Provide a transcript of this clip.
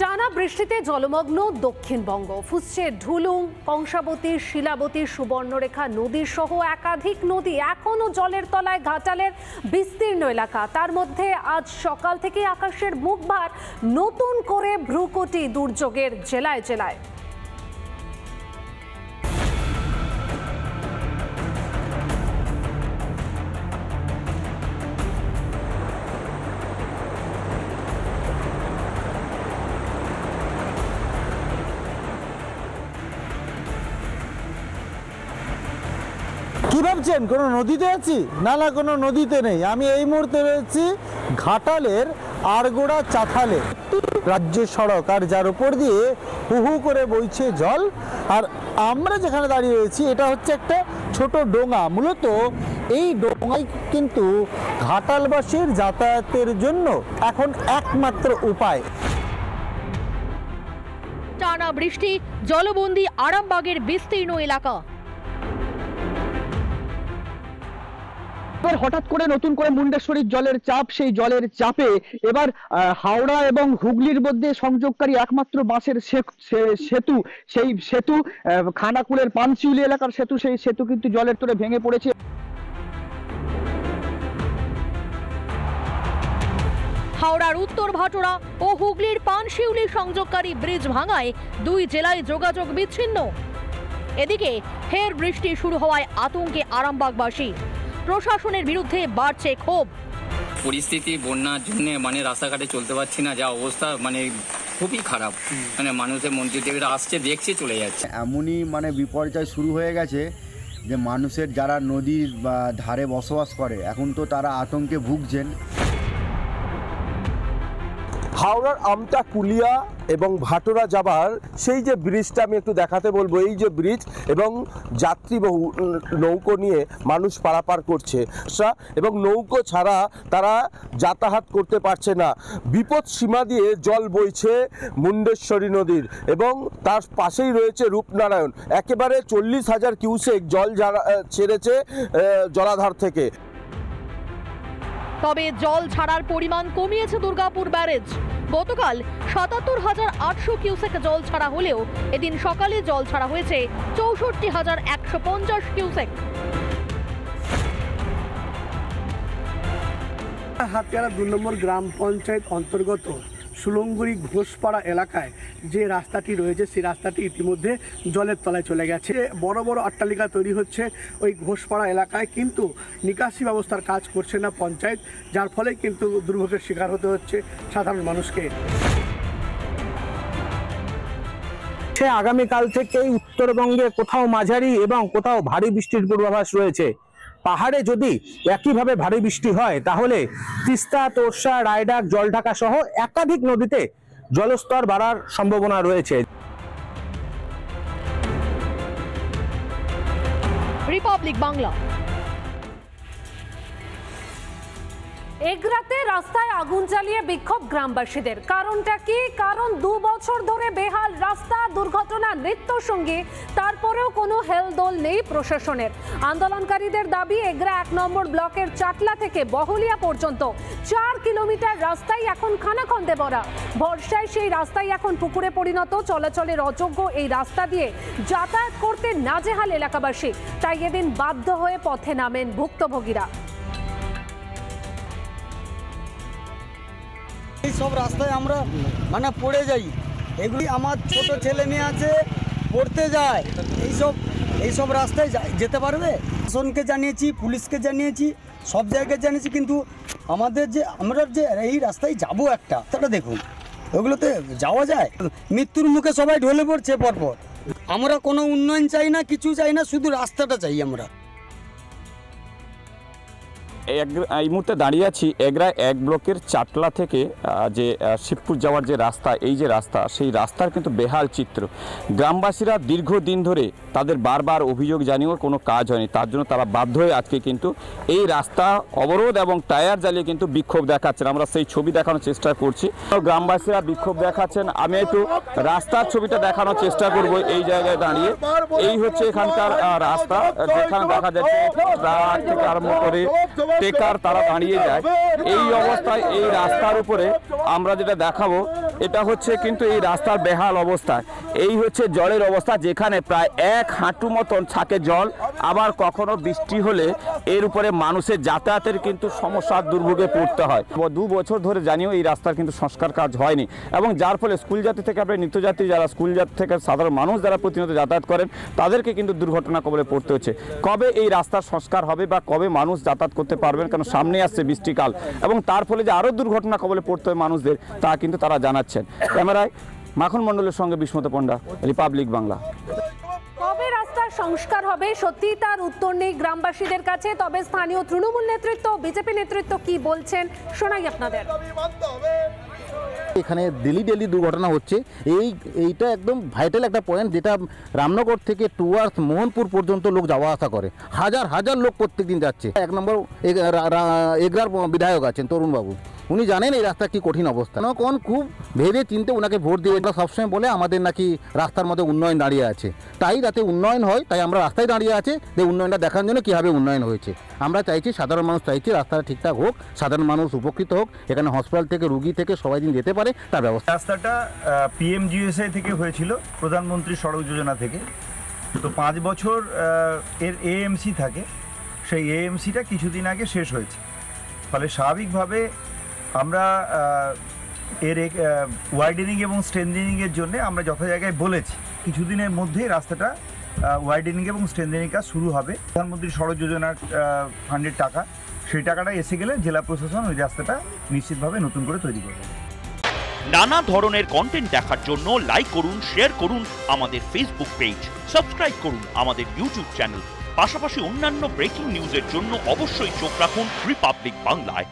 টানা বৃষ্টিতে জলমগ্ন দক্ষিণবঙ্গ, ফুসছে ঢুলুং, কংসাবতী, শিলাবতী, সুবর্ণরেখা নদী সহ একাধিক নদী। এখনো জলের তলায় ঘাটালের বিস্তীর্ণ এলাকা। তার মধ্যে আজ সকাল থেকে আকাশের মুখ ভার নতুন করে ভ্রুকুটি দুর্যোগের জেলায় জেলায়। কি ভাবছেন কোনো নদীতে আছি? না না, কোনো নদীতে নেই। আমি এই মুহূর্তে রয়েছি ঘাটালের আরগোড়া চাথালে, রাজ্য সড়ক, আর যার উপর দিয়ে হু হু করে বইছে জল। আর আমরা যেখানে দাঁড়িয়ে রয়েছি এটা হচ্ছে একটা ছোট ডোঙা। মূলত এই ডোঙাই কিন্তু ঘাটালবাসীর যাতায়াতের জন্য এখন একমাত্র উপায়। টানা বৃষ্টি, জলবন্দী আরামবাগের বিস্তীর্ণ এলাকা। হঠাৎ করে নতুন করে মুন্ডেশ্বরীর জলের চাপ, সেই জলের চাপে এবার হাওড়া এবং হুগলির মধ্যে সংযোগকারী একমাত্র বাঁশের সেতু, সেই সেতু খানাকুলের পানশিউলি এলাকার সেতু, সেই সেতু কিন্তু জলের তোড়ে ভেঙে পড়েছে। হাওড়ার উত্তর ভাটোরা ও হুগলির পানশিউলি সংযোগকারী ব্রিজ ভাঙায় দুই জেলায় যোগাযোগ বিচ্ছিন্ন। এদিকে ফের বৃষ্টি শুরু হওয়ায় আতঙ্কে আরামবাগবাসী। প্রশাসনের বিরুদ্ধে বাড়ছে ক্ষোভ। পরিস্থিতি বন্যার জন্য রাস্তাঘাটে চলতে পারছি না, যা অবস্থা খুবই খারাপ। মানুষের মন্ত্রীদেবীরা আসছে, দেখছে, চলে যাচ্ছে। এমনই বিপর্যয় শুরু হয়ে গেছে যে মানুষের যারা নদীর ধারে বসবাস করে এখন তো তারা আতঙ্কে ভুগছেন। হাওড়ার আমতা কুলিয়া এবং ভাটোরা যাবার সেই যে ব্রিজটা আমি একটু দেখাতে বলবো। এই যে ব্রিজ এবং যাত্রীবাহী নৌকো নিয়ে মানুষ পারাপার করছে এবং নৌকো ছাড়া তারা যাতায়াত করতে পারছে না। বিপদ সীমা দিয়ে জল বইছে মুন্ডেশ্বরী নদীর এবং তার পাশেই রয়েছে রূপনারায়ণ। একেবারে 40,000 কিউসেক জল ছেড়েছে জলাধার থেকে। তবে জল ছাড়ার পরিমাণ কমিয়েছে দুর্গাপুর ব্যারেজ। গতকাল ৭৭,৮০০ কিউসেক জল ছাড়া হলেও এদিন সকালে জল ছাড়া হয়েছে ৬৪,১৫০ কিউসেক। হাতিয়ারা ২ নম্বর গ্রাম পঞ্চায়েত অন্তর্গত সুলঙ্গুড়ি ঘোষপাড়া এলাকায় যে রাস্তাটি রয়েছে সেই রাস্তাটি ইতিমধ্যে জলের তলায় চলে গেছে। বড় বড় অট্টালিকা তৈরি হচ্ছে ওই ঘোষপাড়া এলাকায়, কিন্তু নিকাশি ব্যবস্থার কাজ করছে না পঞ্চায়েত, যার ফলে কিন্তু দুর্ভোগের শিকার হতে হচ্ছে সাধারণ মানুষকে। আগামীকাল থেকেই উত্তরবঙ্গে কোথাও মাঝারি এবং কোথাও ভারী বৃষ্টির পূর্বাভাস রয়েছে। পাহাড়ে যদি একইভাবে ভারী বৃষ্টি হয় তাহলে তিস্তা, তোরসা, রায়ডাক, জলঢাকা সহ একাধিক নদীতে জলস্তর বাড়ার সম্ভাবনা রয়েছে। রিপাবলিক বাংলা। এগরাতে রাস্তায় আগুন জ্বালিয়ে বিক্ষোভ গ্রামবাসীদের। কারণটা কি? কারণ 2 বছর ধরে বেহাল রাস্তা, দুর্ঘটনা নিত্যসঙ্গী, তারপরেও কোনো হেলদোল নেই প্রশাসনের। আন্দোলনকারীদের দাবি, এগরা 1 নম্বর ব্লকের চাটলা থেকে বহলিয়া পর্যন্ত 4 কিলোমিটার রাস্তাই এখন খানাখন্দে ভরা। বর্ষায় সেই রাস্তাই এখন পুকুরে পরিণত। চলাচলের অযোগ্য এই রাস্তা দিয়ে যাতায়াত করতে নাজেহাল এলাকাবাসী। তাই এদিন বাধ্য হয়ে পথে নামেন ভুক্তভোগীরা। এই সব রাস্তায় আমরা পড়ে যাই। এগুলি আমার ছোট ছেলে মেয়ে আছে, পড়তে যায়। এইসব রাস্তায় যেতে পারবে? প্রশাসনকে জানিয়েছি, পুলিশকে জানিয়েছি, সব জায়গায় জানিয়েছি, কিন্তু আমরা যে এই রাস্তায় যাবো একটা, তাটা দেখুন ওগুলোতে যাওয়া যায়? মৃত্যুর মুখে সবাই ঢলে পড়ছে পরপর। আমরা কোনো উন্নয়ন চাই না, কিছু চাই না, শুধু রাস্তাটা চাই আমরা। এই মুহূর্তে দাঁড়িয়ে আছি এগরা 1 ব্লকের চাটলা থেকে যে শিবপুর যাওয়ার যে রাস্তা, এই যে রাস্তা, সেই রাস্তার কিন্তু বেহাল চিত্র। গ্রামবাসীরা দীর্ঘদিন ধরে তাদের বারবার অভিযোগ জানিয়েও কোনো কাজ হয়নি। তার জন্য তারা বাধ্য হয়ে আজকে কিন্তু এই রাস্তা অবরোধ এবং টায়ার জ্বালিয়ে কিন্তু বিক্ষোভ দেখাচ্ছেন। আমরা সেই ছবি দেখানোর চেষ্টা করছি। গ্রামবাসীরা বিক্ষোভ দেখাচ্ছেন। আমি একটু রাস্তার ছবিটা দেখানোর চেষ্টা করব এই জায়গায় দাঁড়িয়ে। এই হচ্ছে এখানকার রাস্তা, যেখানে দেখা যাচ্ছে ট্রাক থেকে আরম্ভ করে টেকার তারা দাঁড়িয়ে যায়। এই অবস্থায় এই রাস্তার উপরে আমরা যেটা দেখাবো এটা হচ্ছে কিন্তু এই রাস্তার বেহাল অবস্থা। এই হচ্ছে জলের অবস্থা, যেখানে প্রায় 1 হাঁটু মতন থাকে জল। আবার কখনো বৃষ্টি হলে এর উপরে মানুষের যাতায়াতের কিন্তু সমস্যার দুর্ভোগে পড়তে হয়। 2 বছর ধরে জানিও এই রাস্তার কিন্তু সংস্কার কাজ হয়নি, এবং যার ফলে স্কুল যাত্রী থেকে আপনার নিত্যযাত্রী যারা স্কুল যাত্রী থেকে সাধারণ মানুষ যারা প্রতিনিয়ত যাতায়াত করেন তাদেরকে কিন্তু দুর্ঘটনা কবলে পড়তে হচ্ছে। কবে এই রাস্তার সংস্কার হবে বা কবে মানুষ যাতায়াত করতে পারবেন, কারণ সামনে আসছে বৃষ্টিকাল, এবং তার ফলে যে আরও দুর্ঘটনা কবলে পড়তে হয় মানুষদের তা কিন্তু তারা জানাচ্ছেন। ক্যামেরায় মাখন মণ্ডলের সঙ্গে বিস্মত পণ্ডা, রিপাবলিক বাংলা। কবে রাস্তার সংস্কার হবে সত্যি তার উত্তর নেই গ্রামবাসীদের কাছে। তবে স্থানীয় তৃণমূল নেতৃত্ব, বিজেপি নেতৃত্ব কি বলছেন শোনাই আপনাদের। এখানে ডেলি দুর্ঘটনা হচ্ছে, এইটা একদম ভাইটাল একটা পয়েন্ট, যেটা রামনগর থেকে টুয়ার্স মোহনপুর পর্যন্ত লোক যাওয়া আসা করে। হাজার লোক প্রত্যেকদিন যাচ্ছে। 1 নম্বর এগরার বিধায়ক আছেন তরুণবাবু, উনি জানেন এই রাস্তা কি কঠিন অবস্থা। কোন খুব ভেবে চিনতে ওনাকে ভোট দিয়ে সবসময় বলে আমাদের নাকি রাস্তার মধ্যে উন্নয়ন দাঁড়িয়ে আছে, তাই যাতে উন্নয়ন হয় তাই আমরা রাস্তায় দাঁড়িয়ে আছে যে উন্নয়নটা দেখার জন্য কীভাবে উন্নয়ন হয়েছে। আমরা চাইছি সাধারণ মানুষ চাইছি রাস্তাটা ঠিকঠাক হোক, সাধারণ মানুষ উপকৃত হোক, এখানে হসপিটাল থেকে রুগী থেকে সবাই দিন যেতে পারে তার ব্যবস্থা। রাস্তাটা PMGSI থেকে হয়েছিল, প্রধানমন্ত্রী সড়ক যোজনা থেকে। তো 5 বছর এর AMC থাকে, সেই AMCটা কিছুদিন আগে শেষ হয়েছে। ফলে স্বাভাবিকভাবে আমরা এর ওয়াইডেনিং এবং স্ট্রেন্থেনিংয়ের জন্য আমরা যথা জায়গায় বলেছি কিছুদিনের মধ্যেই রাস্তাটা ওয়াইডেনিং এবং স্ট্রেন্থেনিং কাজ শুরু হবে। প্রধানমন্ত্রী সড়ক যোজনার ফান্ডের টাকা, সেই টাকাটা এসে গেলে জেলা প্রশাসন ওই রাস্তাটা নিশ্চিতভাবে নতুন করে তৈরি করবে। নানা ধরনের কন্টেন্ট দেখার জন্য লাইক করুন, শেয়ার করুন আমাদের ফেসবুক পেজ, সাবস্ক্রাইব করুন আমাদের ইউটিউব চ্যানেল। পাশাপাশি অন্যান্য ব্রেকিং নিউজের জন্য অবশ্যই চোখ রাখুন রিপাবলিক বাংলায়।